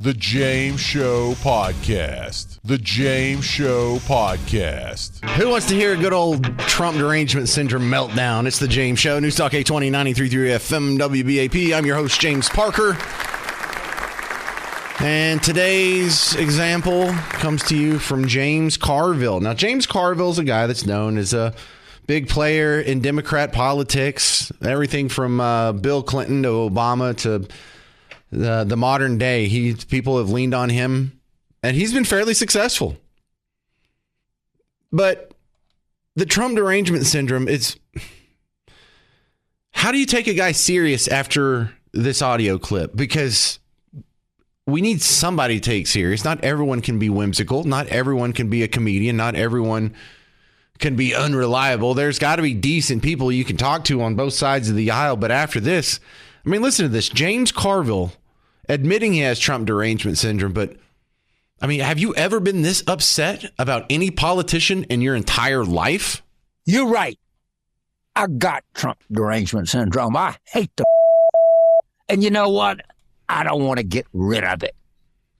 The James Show Podcast. The James Show Podcast. Who wants to hear a good old Trump derangement syndrome meltdown? It's the James Show. News Talk 820 93.3 FM WBAP. I'm your host, James Parker. And today's example comes to you from James Carville. Now, James Carville is a guy that's known as a big player in Democrat politics. Everything from Bill Clinton to Obama to the modern day. People have leaned on him, and he's been fairly successful. But the Trump derangement syndrome, it's how do you take a guy serious after this audio clip? Because we need somebody to take serious. Not everyone can be whimsical. Not everyone can be a comedian. Not everyone can be unreliable. There's got to be decent people you can talk to on both sides of the aisle. But after this, I mean, listen to this. James Carville admitting he has Trump derangement syndrome. But I mean, have you ever been this upset about any politician in your entire life? You're right. I got Trump derangement syndrome. I hate the and you know what? I don't want to get rid of it.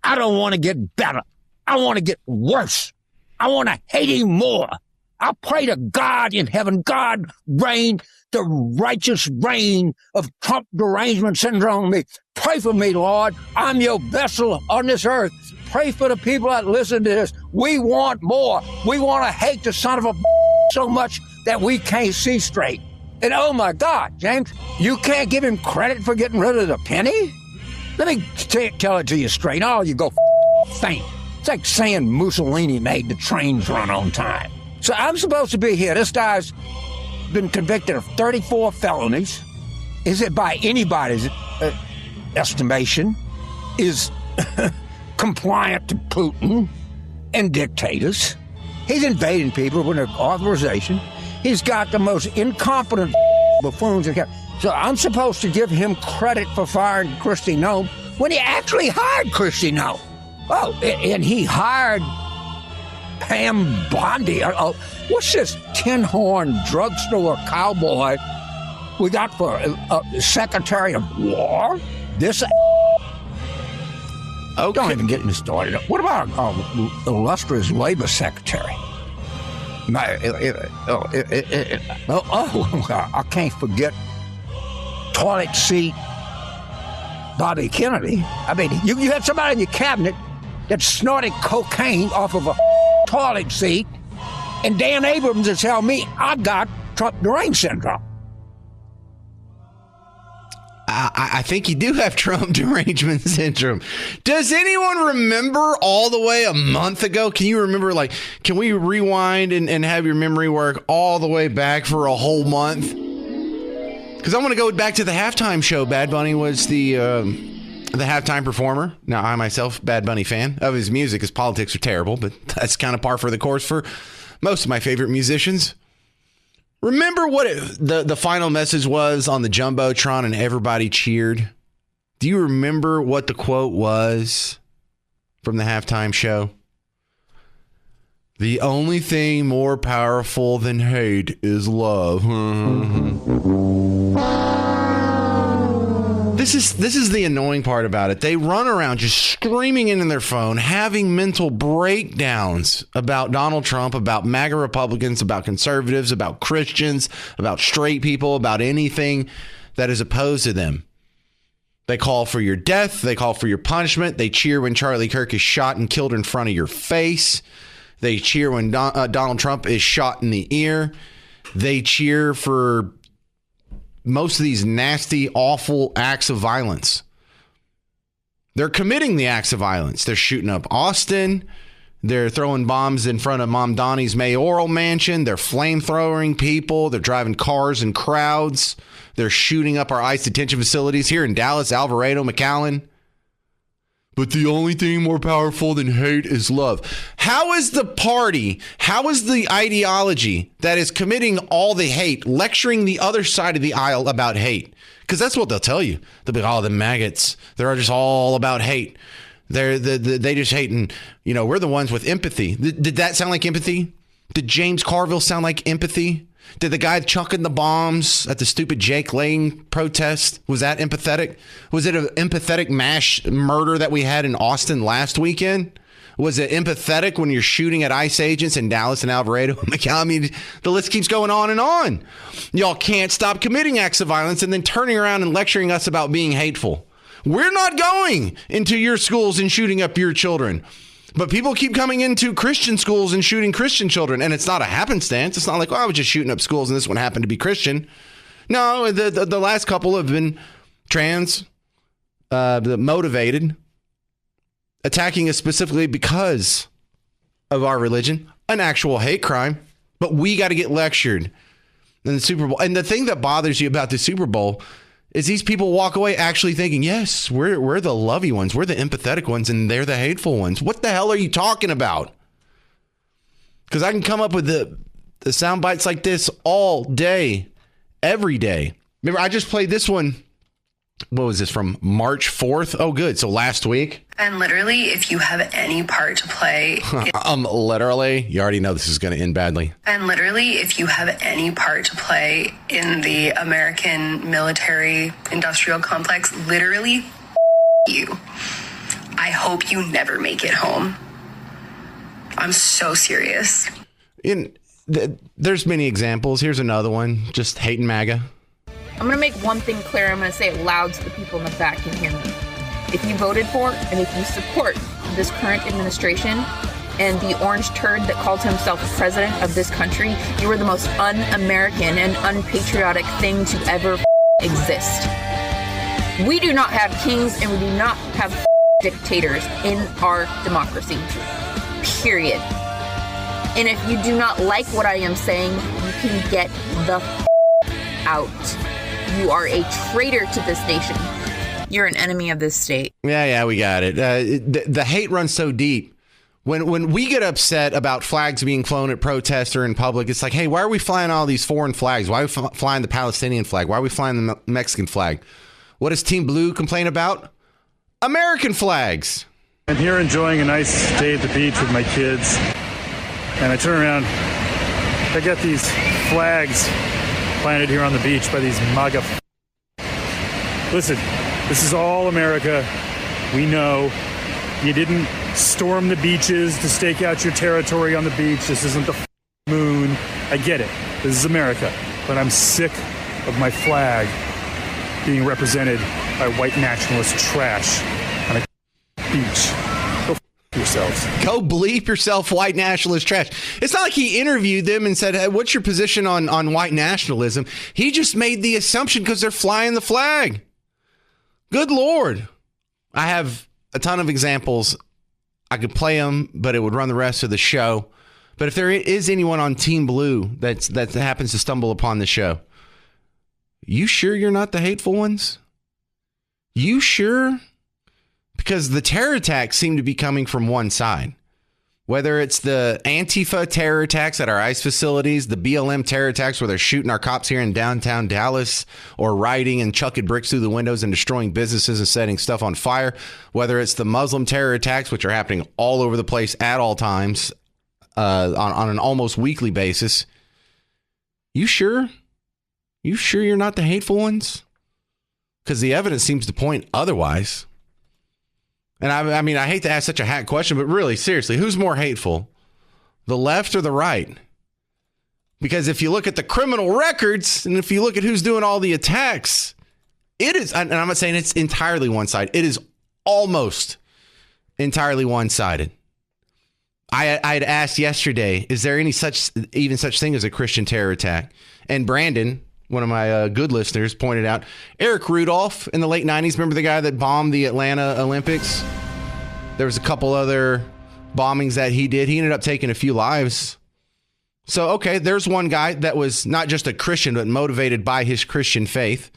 I don't want to get better. I want to get worse. I want to hate him more. I pray to God in heaven, God reign the righteous reign of Trump derangement syndrome. Pray for me, Lord. I'm your vessel on this earth. Pray for the people that listen to this. We want more. We want to hate the son of a so much that we can't see straight. And oh my God, James, you can't give him credit for getting rid of the penny? Let me tell it to you straight. Oh, you go faint. It's like saying Mussolini made the trains run on time. So I'm supposed to be here. This guy's been convicted of 34 felonies. Is it by anybody's estimation? Is compliant to Putin and dictators. He's invading people with an authorization. He's got the most incompetent buffoons in Canada. So I'm supposed to give him credit for firing Kristi Noem when he actually hired Kristi Noem. Oh, and he hired Pam Bondi. What's this tin horn drugstore cowboy we got for Secretary of War? This okay. Don't even get me started. What about illustrious labor secretary? I can't forget toilet seat Bobby Kennedy. I mean, you had somebody in your cabinet that snorted cocaine off of a toilet seat, and Dan Abrams is telling me I got Trump derangement syndrome. I think you do have Trump derangement syndrome. Does anyone remember all the way a month ago? Can you remember, can we rewind and have your memory work all the way back for a whole month? Because I want to go back to the halftime show. Bad Bunny was the halftime performer. Now, I myself, Bad Bunny fan of his music. His politics are terrible, but that's kind of par for the course for most of my favorite musicians. Remember what the final message was on the Jumbotron and everybody cheered? Do you remember what the quote was from the halftime show? The only thing more powerful than hate is love. This is the annoying part about it. They run around just screaming into their phone, having mental breakdowns about Donald Trump, about MAGA Republicans, about conservatives, about Christians, about straight people, about anything that is opposed to them. They call for your death. They call for your punishment. They cheer when Charlie Kirk is shot and killed in front of your face. They cheer when Donald Trump is shot in the ear. They cheer for most of these nasty, awful acts of violence. They're committing the acts of violence. They're shooting up Austin. They're throwing bombs in front of Mom Donnie's mayoral mansion. They're flamethrowing people. They're driving cars in crowds. They're shooting up our ICE detention facilities here in Dallas, Alvarado, McAllen. But the only thing more powerful than hate is love. How is the party, how is the ideology that is committing all the hate, lecturing the other side of the aisle about hate? Because that's what they'll tell you. They'll be, the maggots, they're just all about hate. They just hate, and, we're the ones with empathy. Did that sound like empathy? Did James Carville sound like empathy? Did the guy chucking the bombs at the stupid Jake Lane protest, was that empathetic? Was it an empathetic mass murder that we had in Austin last weekend? Was it empathetic when you're shooting at ICE agents in Dallas and Alvarado? I mean, the list keeps going on and on. Y'all can't stop committing acts of violence and then turning around and lecturing us about being hateful. We're not going into your schools and shooting up your children. But people keep coming into Christian schools and shooting Christian children. And it's not a happenstance. It's not like, I was just shooting up schools and this one happened to be Christian. No, the last couple have been trans motivated, attacking us specifically because of our religion, an actual hate crime. But we got to get lectured in the Super Bowl. And the thing that bothers you about the Super Bowl is these people walk away actually thinking, yes, we're the lovey ones, we're the empathetic ones, and they're the hateful ones. What the hell are you talking about? Because I can come up with the sound bites like this all day, every day. Remember, I just played this one. What was this, from March 4th? Oh, good. So last week. And literally, if you have any part to play... literally? You already know this is going to end badly. And literally, if you have any part to play in the American military industrial complex, literally, you. I hope you never make it home. I'm so serious. There's many examples. Here's another one. Just hating MAGA. I'm going to make one thing clear. I'm going to say it loud so the people in the back can hear me. If you voted for and if you support this current administration and the orange turd that called himself president of this country, you are the most un-American and unpatriotic thing to ever exist. We do not have kings and we do not have dictators in our democracy. Period. And if you do not like what I am saying, you can get the out. You are a traitor to this nation. You're an enemy of this state. Yeah, we got it. The hate runs so deep. When we get upset about flags being flown at protests or in public, it's like, hey, why are we flying all these foreign flags? Why are we flying the Palestinian flag? Why are we flying the Mexican flag? What does Team Blue complain about? American flags. I'm here enjoying a nice day at the beach with my kids. And I turn around, I got these flags planted here on the beach by these MAGA. Listen, this is all America. We know you didn't storm the beaches to stake out your territory on the beach. This isn't the moon. I get it. This is America. But I'm sick of my flag being represented by white nationalist trash on a beach. Go yourselves. Go bleep yourself, white nationalist trash. It's not like he interviewed them and said, hey, what's your position on white nationalism? He just made the assumption because they're flying the flag. Good Lord. I have a ton of examples. I could play them, but it would run the rest of the show. But if there is anyone on Team Blue that happens to stumble upon the show, you sure you're not the hateful ones? You sure? Because the terror attacks seem to be coming from one side. Whether it's the Antifa terror attacks at our ICE facilities, the BLM terror attacks where they're shooting our cops here in downtown Dallas, or rioting and chucking bricks through the windows and destroying businesses and setting stuff on fire. Whether it's the Muslim terror attacks, which are happening all over the place at all times on an almost weekly basis. You sure? You sure you're not the hateful ones? Because the evidence seems to point otherwise. And I mean, I hate to ask such a hack question, but really, seriously, who's more hateful? The left or the right? Because if you look at the criminal records and if you look at who's doing all the attacks, it is, and I'm not saying it's entirely one-sided, it is almost entirely one-sided. I had asked yesterday, is there any such thing as a Christian terror attack? And Brandon, one of my good listeners, pointed out Eric Rudolph in the late 90s. Remember the guy that bombed the Atlanta Olympics? There was a couple other bombings that he did. He ended up taking a few lives. So, okay, there's one guy that was not just a Christian, but motivated by his Christian faith.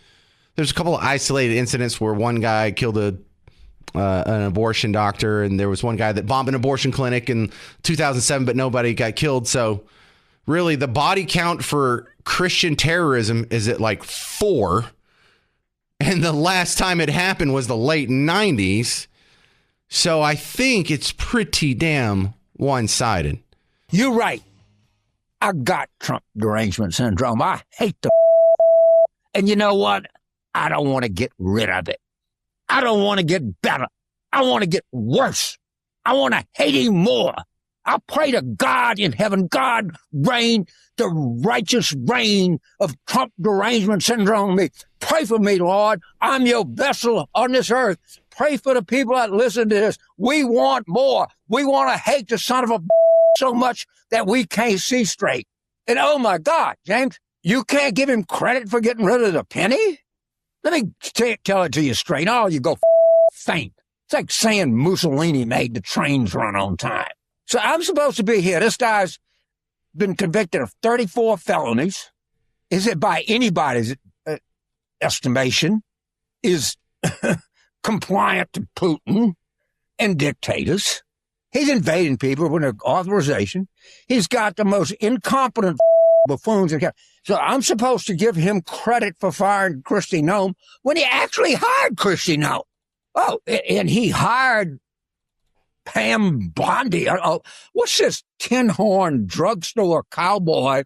There's a couple of isolated incidents where one guy killed an abortion doctor, and there was one guy that bombed an abortion clinic in 2007, but nobody got killed. So really, the body count for Christian terrorism is at like 4. And the last time it happened was the late 90s. So I think it's pretty damn one-sided. You're right. I got Trump derangement syndrome. I hate the and you know what? I don't want to get rid of it. I don't want to get better. I want to get worse. I want to hate him more. I pray to God in heaven, God reign the righteous reign of Trump derangement syndrome. Pray for me, Lord. I'm your vessel on this earth. Pray for the people that listen to this. We want more. We want to hate the son of a so much that we can't see straight. And oh my God, James, you can't give him credit for getting rid of the penny? Let me tell it to you straight. Oh, you go faint. It's like saying Mussolini made the trains run on time. So I'm supposed to be here. This guy's been convicted of 34 felonies. Is it by anybody's estimation is compliant to Putin and dictators. He's invading people with an authorization. He's got the most incompetent buffoons. So I'm supposed to give him credit for firing Kristi Noem when he actually hired Kristi Noem. Oh, and he hired Pam Bondi. Oh, what's this tin horn drugstore cowboy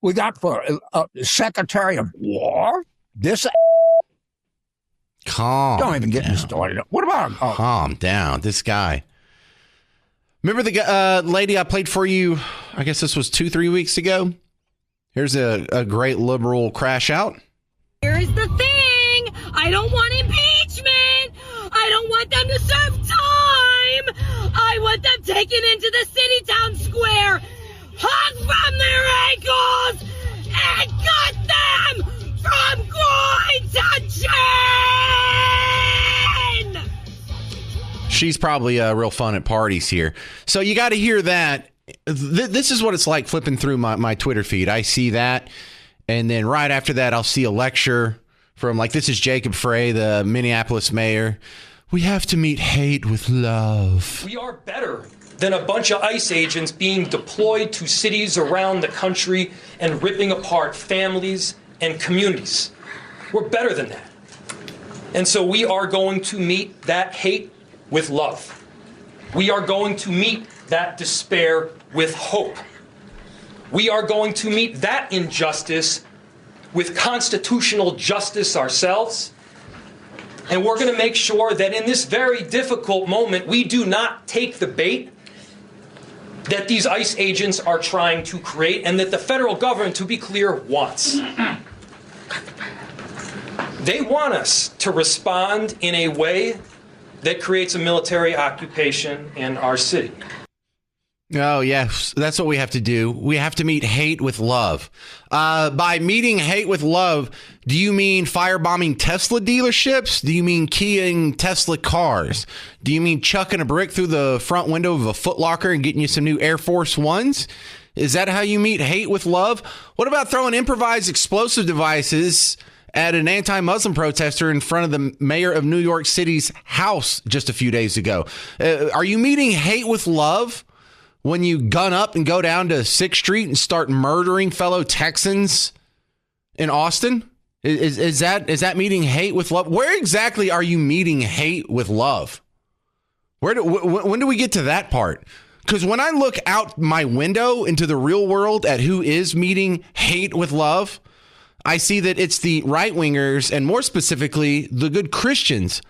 we got for Secretary of War? This. Calm. Don't even get me started. What about? Calm down. This guy. Remember the lady I played for you? I guess this was 2-3 weeks ago. Here's a great liberal crash out. Here's the thing. I don't want impeachment. I don't want them to serve time. I want them taken into the city town square, hung from their ankles, and cut them from groin to chin. She's probably real fun at parties here. So you got to hear that. This is what it's like flipping through my Twitter feed. I see that. And then right after that, I'll see a lecture from this is Jacob Frey, the Minneapolis mayor. We have to meet hate with love. We are better than a bunch of ICE agents being deployed to cities around the country and ripping apart families and communities. We're better than that. And so we are going to meet that hate with love. We are going to meet that despair with hope. We are going to meet that injustice with constitutional justice ourselves. And we're going to make sure that in this very difficult moment, we do not take the bait that these ICE agents are trying to create and that the federal government, to be clear, wants. They want us to respond in a way that creates a military occupation in our city. Oh, yes. That's what we have to do. We have to meet hate with love. By meeting hate with love, do you mean firebombing Tesla dealerships? Do you mean keying Tesla cars? Do you mean chucking a brick through the front window of a Foot Locker and getting you some new Air Force Ones? Is that how you meet hate with love? What about throwing improvised explosive devices at an anti-Muslim protester in front of the mayor of New York City's house just a few days ago? Are you meeting hate with love when you gun up and go down to 6th Street and start murdering fellow Texans in Austin? Is that meeting hate with love? Where exactly are you meeting hate with love? When do we get to that part? Because when I look out my window into the real world at who is meeting hate with love, I see that it's the right-wingers and more specifically the good Christians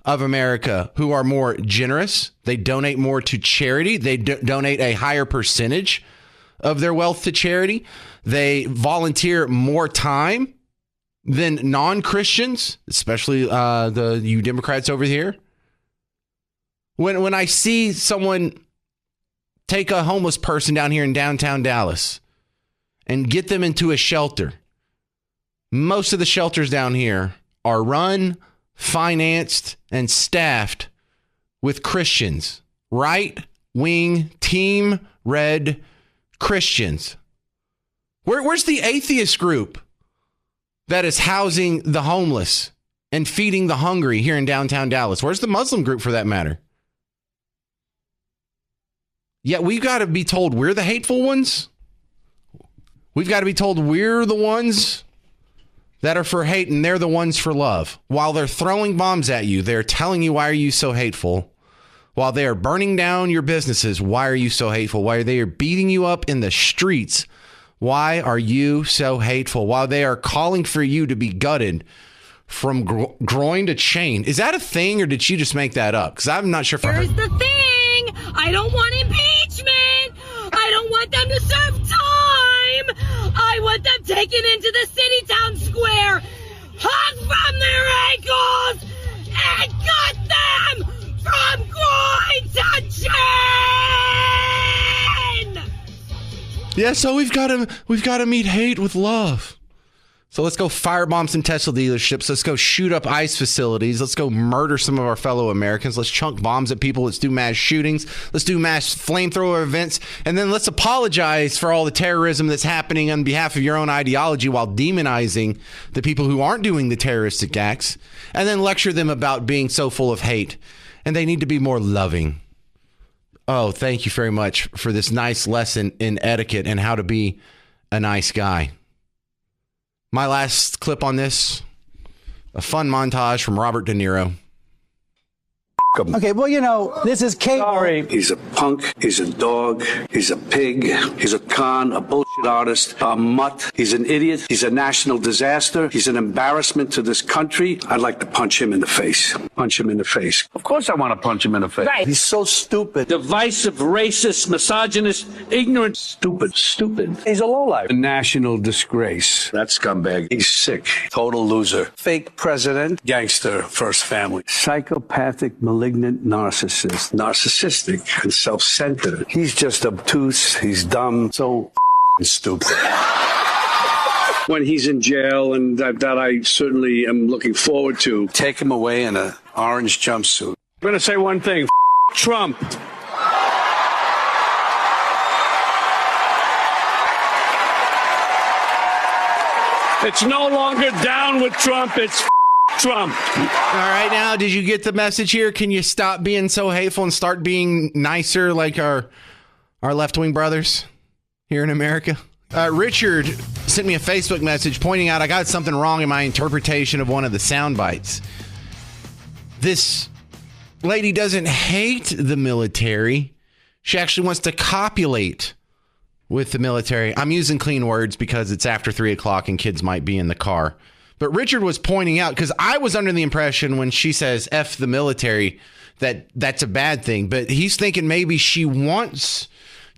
of America who are more generous. They donate more to charity. They donate a higher percentage of their wealth to charity. They volunteer more time than non-Christians, especially you Democrats over here. When I see someone take a homeless person down here in downtown Dallas and get them into a shelter, most of the shelters down here are run, financed, and staffed with Christians, right-wing, team red Christians. Where's the atheist group that is housing the homeless and feeding the hungry here in downtown Dallas? Where's the Muslim group for that matter? Yet we've got to be told we're the hateful ones. We've got to be told we're the ones that are for hate and they're the ones for love. While they're throwing bombs at you, they're telling you, why are you so hateful? while they are burning down your businesses, why are you so hateful? While they are beating you up in the streets, why are you so hateful? While they are calling for you to be gutted from groin to chain. Is that a thing, or did she just make that up? Because I'm not sure if I heard. Here's the thing. I don't want impeachment. I don't want them to serve time. I want them taken into the city town square, hung from their ankles, and cut them from groin to chin. Yeah, so we've got to meet hate with love. So let's go firebomb some Tesla dealerships. Let's go shoot up ICE facilities. Let's go murder some of our fellow Americans. Let's chunk bombs at people. Let's do mass shootings. Let's do mass flamethrower events. And then let's apologize for all the terrorism that's happening on behalf of your own ideology while demonizing the people who aren't doing the terroristic acts. And then lecture them about being so full of hate. And they need to be more loving. Oh, thank you very much for this nice lesson in etiquette and how to be a nice guy. My last clip on this, a fun montage from Robert De Niro. Okay, well, you know, this is cable. Sorry. He's a punk. He's a dog. He's a pig. He's a con, a bullshit artist, a mutt. He's an idiot. He's a national disaster. He's an embarrassment to this country. I'd like to punch him in the face. Punch him in the face. Of course I want to punch him in the face. Right. He's so stupid. Divisive, racist, misogynist, ignorant. Stupid. He's a lowlife. A national disgrace. That scumbag. He's sick. Total loser. Fake president. Gangster. First family. Psychopathic, malignant narcissist. Narcissistic and self-centered. He's just obtuse. He's dumb. So stupid. When he's in jail, and that I certainly am looking forward to. Take him away in an orange jumpsuit. I'm going to say one thing. Trump. It's no longer down with Trump. It's Trump. All right, now, did you get the message here? Can you stop being so hateful and start being nicer like our left-wing brothers here in America? Richard sent me a Facebook message pointing out I got something wrong in my interpretation of one of the sound bites. This lady doesn't hate the military. She actually wants to copulate with the military. I'm using clean words because it's after 3 o'clock and kids might be in the car. But Richard was pointing out, because I was under the impression when she says F the military, that's a bad thing. But he's thinking maybe she wants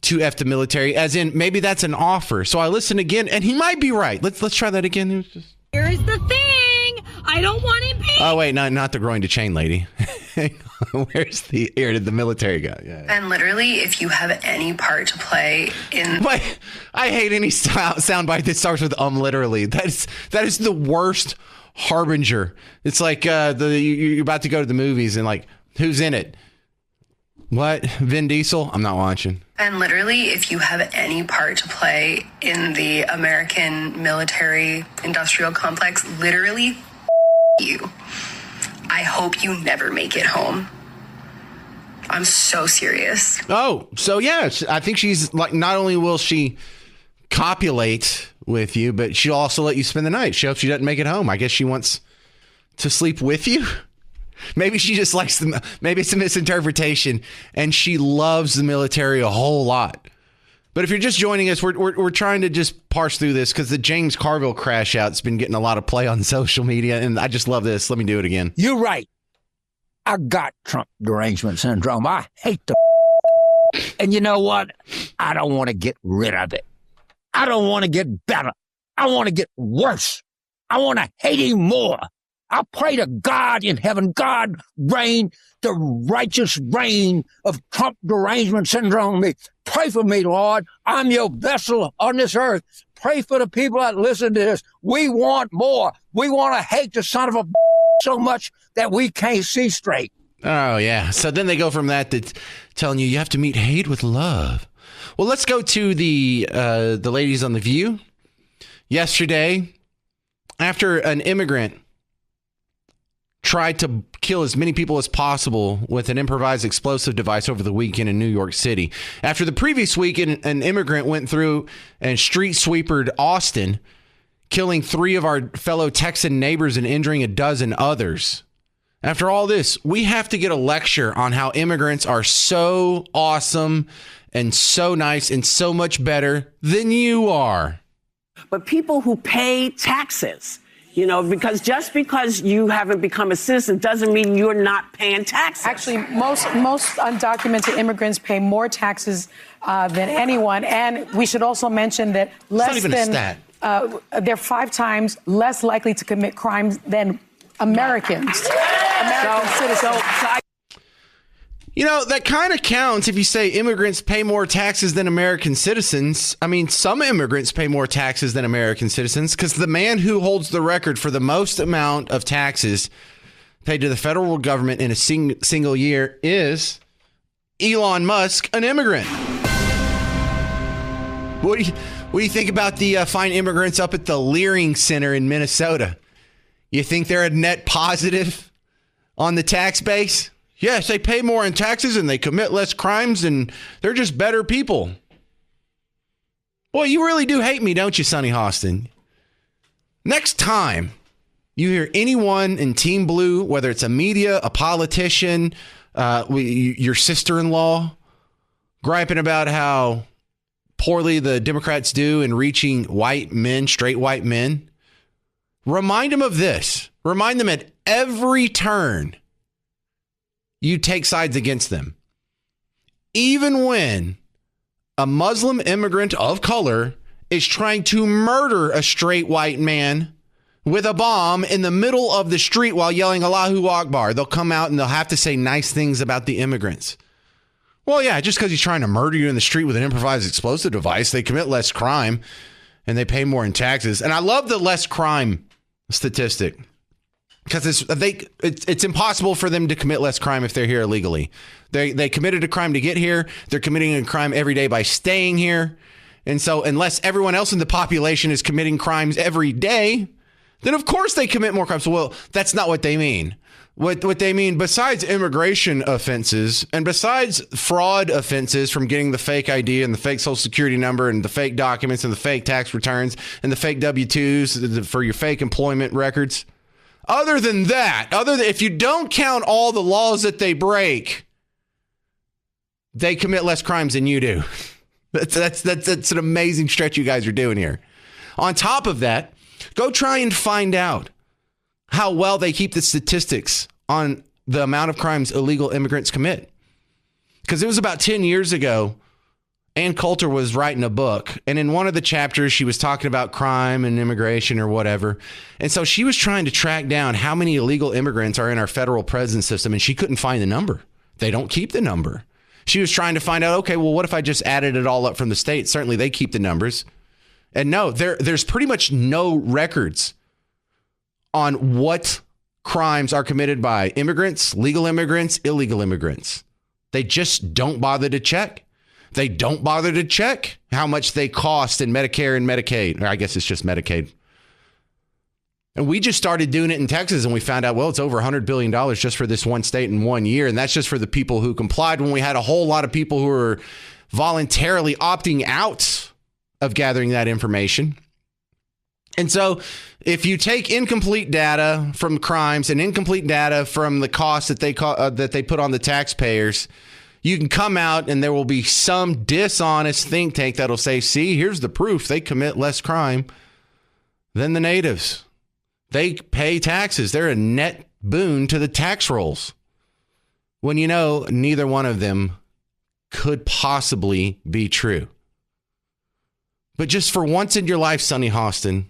to F the military, as in maybe that's an offer. So I listened again, and he might be right. Let's try that again. It was just... Here's the thing. I don't want impeachment. Oh, wait, no, not the groin to chain lady. Where's the ear to the military guy? Yeah. And literally, if you have any part to play in... But I hate any soundbite that starts with literally. That is the worst harbinger. It's like you're about to go to the movies and like, who's in it? What? Vin Diesel? I'm not watching. And literally, if you have any part to play in the American military industrial complex, literally, you. I hope you never make it home. I'm so serious. Oh, so yeah, I think she's like, not only will she copulate with you, but she'll also let you spend the night. She hopes she doesn't make it home. I guess she wants to sleep with you. Maybe she just likes them. Maybe it's a misinterpretation and she loves the military a whole lot. But if you're just joining us, we're trying to just parse through this because the James Carville crash out's been getting a lot of play on social media, and I just love this. Let me do it again. You're right. I got Trump derangement syndrome. I hate the and you know what? I don't want to get rid of it. I don't want to get better. I want to get worse. I want to hate him more. I pray to God in heaven, God reign the righteous reign of Trump derangement syndrome. Pray for me, Lord. I'm your vessel on this earth. Pray for the people that listen to this. We want more. We want to hate the son of a so much that we can't see straight. Oh, yeah. So then they go from that to telling you have to meet hate with love. Well, let's go to the ladies on The View. Yesterday, after an immigrant tried to kill as many people as possible with an improvised explosive device over the weekend in New York City. After the previous week, an immigrant went through and street sweepered Austin, killing 3 of our fellow Texan neighbors and injuring a dozen others. After all this, we have to get a lecture on how immigrants are so awesome and so nice and so much better than you are. But people who pay taxes, because just because you haven't become a citizen doesn't mean you're not paying taxes. Actually, most undocumented immigrants pay more taxes than anyone. And we should also mention that they're 5 times less likely to commit crimes than Americans. Citizens. That kind of counts if you say immigrants pay more taxes than American citizens. I mean, some immigrants pay more taxes than American citizens because the man who holds the record for the most amount of taxes paid to the federal government in a single year is Elon Musk, an immigrant. What do you think about the fine immigrants up at the Leering Center in Minnesota? You think they're a net positive on the tax base? Yes, they pay more in taxes and they commit less crimes and they're just better people. Boy, you really do hate me, don't you, Sonny Hostin? Next time you hear anyone in Team Blue, whether it's a media, a politician, your sister-in-law, griping about how poorly the Democrats do in reaching white men, straight white men, remind them of this. Remind them at every turn you take sides against them. Even when a Muslim immigrant of color is trying to murder a straight white man with a bomb in the middle of the street while yelling Allahu Akbar, they'll come out and they'll have to say nice things about the immigrants. Well, yeah, just because he's trying to murder you in the street with an improvised explosive device, they commit less crime and they pay more in taxes. And I love the less crime statistic because it's impossible for them to commit less crime if they're here illegally. They committed a crime to get here. They're committing a crime every day by staying here. And so unless everyone else in the population is committing crimes every day, then of course they commit more crimes. Well, that's not what they mean. What they mean, besides immigration offenses and besides fraud offenses from getting the fake ID and the fake social security number and the fake documents and the fake tax returns and the fake W-2s for your fake employment records. Other than that, if you don't count all the laws that they break, they commit less crimes than you do. That's an amazing stretch you guys are doing here. On top of that, go try and find out how well they keep the statistics on the amount of crimes illegal immigrants commit. Because it was about 10 years ago, Ann Coulter was writing a book. And in one of the chapters, she was talking about crime and immigration or whatever. And so she was trying to track down how many illegal immigrants are in our federal prison system. And she couldn't find the number. They don't keep the number. She was trying to find out, okay, well, what if I just added it all up from the state? Certainly they keep the numbers. And no, there's pretty much no records on what crimes are committed by immigrants, legal immigrants, illegal immigrants. They just don't bother to check. They don't bother to check how much they cost in Medicare and Medicaid. Or I guess it's just Medicaid. And we just started doing it in Texas and we found out, well, it's over $100 billion just for this one state in 1 year. And that's just for the people who complied when we had a whole lot of people who were voluntarily opting out of gathering that information. And so if you take incomplete data from crimes and incomplete data from the costs that they put on the taxpayers, you can come out and there will be some dishonest think tank that'll say, see, here's the proof. They commit less crime than the natives. They pay taxes. They're a net boon to the tax rolls. When you know neither one of them could possibly be true. But just for once in your life, Sonny Hostin,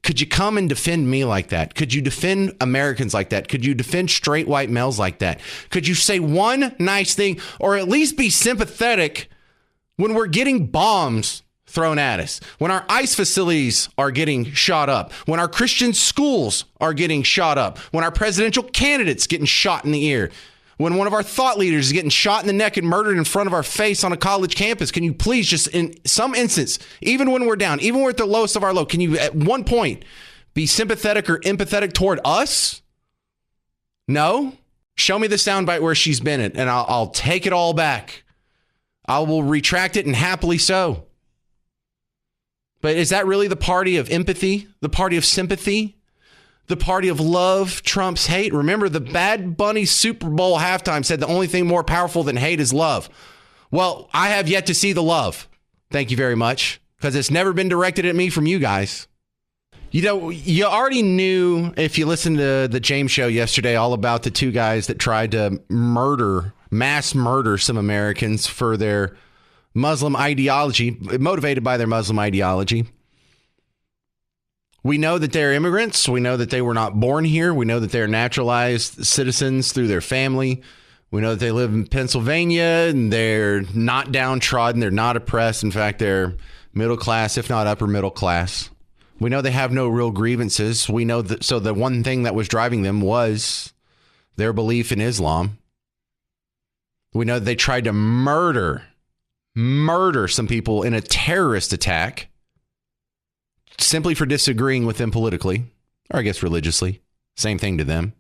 could you come and defend me like that? Could you defend Americans like that? Could you defend straight white males like that? Could you say one nice thing or at least be sympathetic when we're getting bombs thrown at us, when our ICE facilities are getting shot up, when our Christian schools are getting shot up, when our presidential candidates getting shot in the ear, when one of our thought leaders is getting shot in the neck and murdered in front of our face on a college campus? Can you please just, in some instance, even when we're down, even when we're at the lowest of our low, can you at one point be sympathetic or empathetic toward us? No? Show me the soundbite where she's been in, and I'll take it all back. I will retract it, and happily so. But is that really the party of empathy? The party of sympathy? the party of love trumps hate. Remember, the Bad Bunny Super Bowl halftime said the only thing more powerful than hate is love. Well, I have yet to see the love. Thank you very much, because it's never been directed at me from you guys. You know, you already knew, if you listened to the James show yesterday, all about the two guys that tried to mass murder some Americans for their Muslim ideology, motivated by their Muslim ideology. We know that they're immigrants. We know that they were not born here. We know that they're naturalized citizens through their family. We know that they live in Pennsylvania and they're not downtrodden. They're not oppressed. In fact, they're middle class, if not upper middle class. We know they have no real grievances. We know that. So the one thing that was driving them was their belief in Islam. We know that they tried to murder some people in a terrorist attack simply for disagreeing with them politically, or I guess religiously. Same thing to them.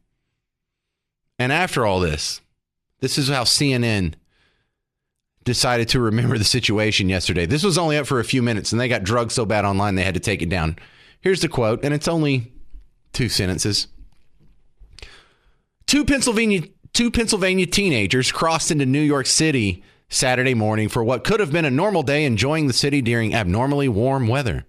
And after all this is how CNN decided to remember the situation yesterday. This was only up for a few minutes, and they got drugged so bad online they had to take it down. Here's the quote, and it's only 2 sentences. Two Pennsylvania teenagers crossed into New York City Saturday morning for what could have been a normal day, enjoying the city during abnormally warm weather.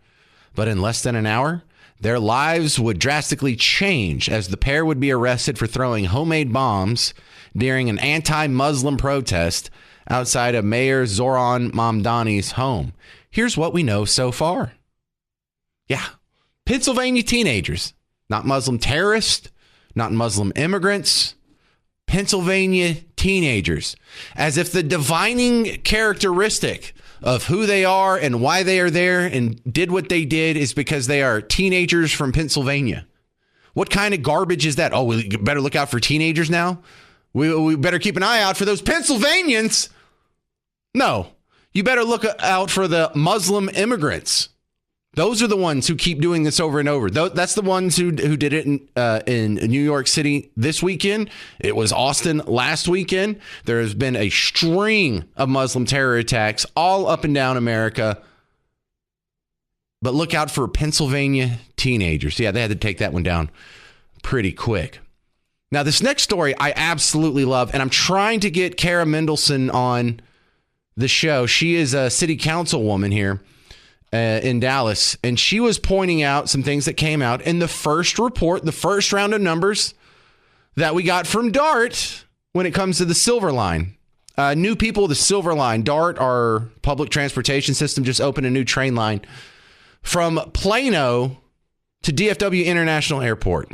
But in less than an hour, their lives would drastically change as the pair would be arrested for throwing homemade bombs during an anti-Muslim protest outside of Mayor Zoran Mamdani's home. Here's what we know so far. Yeah, Pennsylvania teenagers, not Muslim terrorists, not Muslim immigrants, Pennsylvania teenagers, as if the defining characteristic of who they are and why they are there and did what they did is because they are teenagers from Pennsylvania. What kind of garbage is that? Oh, we better look out for teenagers now? We better keep an eye out for those Pennsylvanians. No, you better look out for the Muslim immigrants. Those are the ones who keep doing this over and over. That's the ones who did it in New York City this weekend. It was Austin last weekend. There has been a string of Muslim terror attacks all up and down America. But look out for Pennsylvania teenagers. Yeah, they had to take that one down pretty quick. Now, this next story I absolutely love, and I'm trying to get Kara Mendelson on the show. She is a city councilwoman here in Dallas, and she was pointing out some things that came out in the first report, the first round of numbers that we got from DART when it comes to the Silver Line. New people, the Silver Line. DART, our public transportation system, just opened a new train line from Plano to DFW International Airport.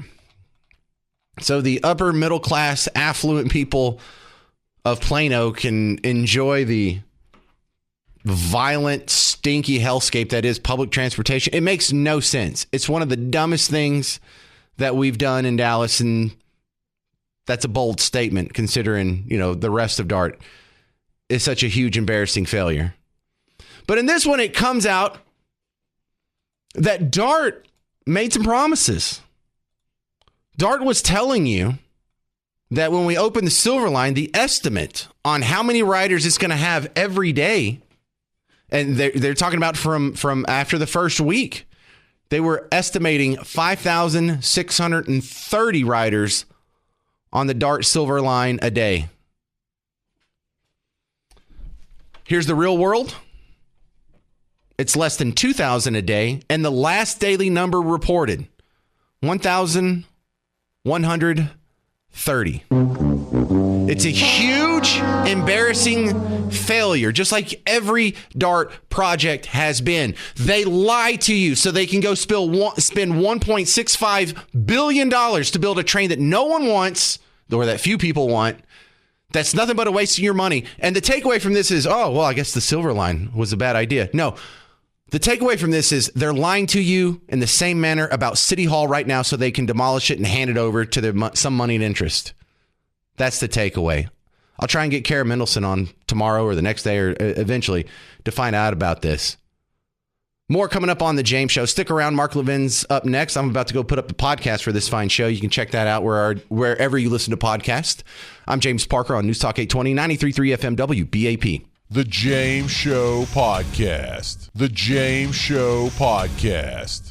So the upper middle class, affluent people of Plano can enjoy the violent, stinky hellscape that is public transportation. It makes no sense. It's one of the dumbest things that we've done in Dallas, and that's a bold statement considering, the rest of DART is such a huge, embarrassing failure. But in this one, it comes out that DART made some promises. DART was telling you that when we open the Silver Line, the estimate on how many riders it's going to have every day, and they're talking about from after the first week, they were estimating 5,630 riders on the DART Silver Line a day. Here's the real world. It's less than 2,000 a day, and the last daily number reported, 1,130. It's a huge, embarrassing failure, just like every DART project has been. They lie to you so they can go spend $1.65 billion to build a train that no one wants, or that few people want. That's nothing but a waste of your money. And the takeaway from this is, I guess the Silver Line was a bad idea. No, the takeaway from this is they're lying to you in the same manner about City Hall right now so they can demolish it and hand it over to some money and interest. That's the takeaway. I'll try and get Kara Mendelson on tomorrow or the next day or eventually to find out about this. More coming up on the James Show. Stick around. Mark Levin's up next. I'm about to go put up the podcast for this fine show. You can check that out wherever you listen to podcasts. I'm James Parker on News Talk 820, 93.3 FM WBAP. The James Show Podcast. The James Show Podcast.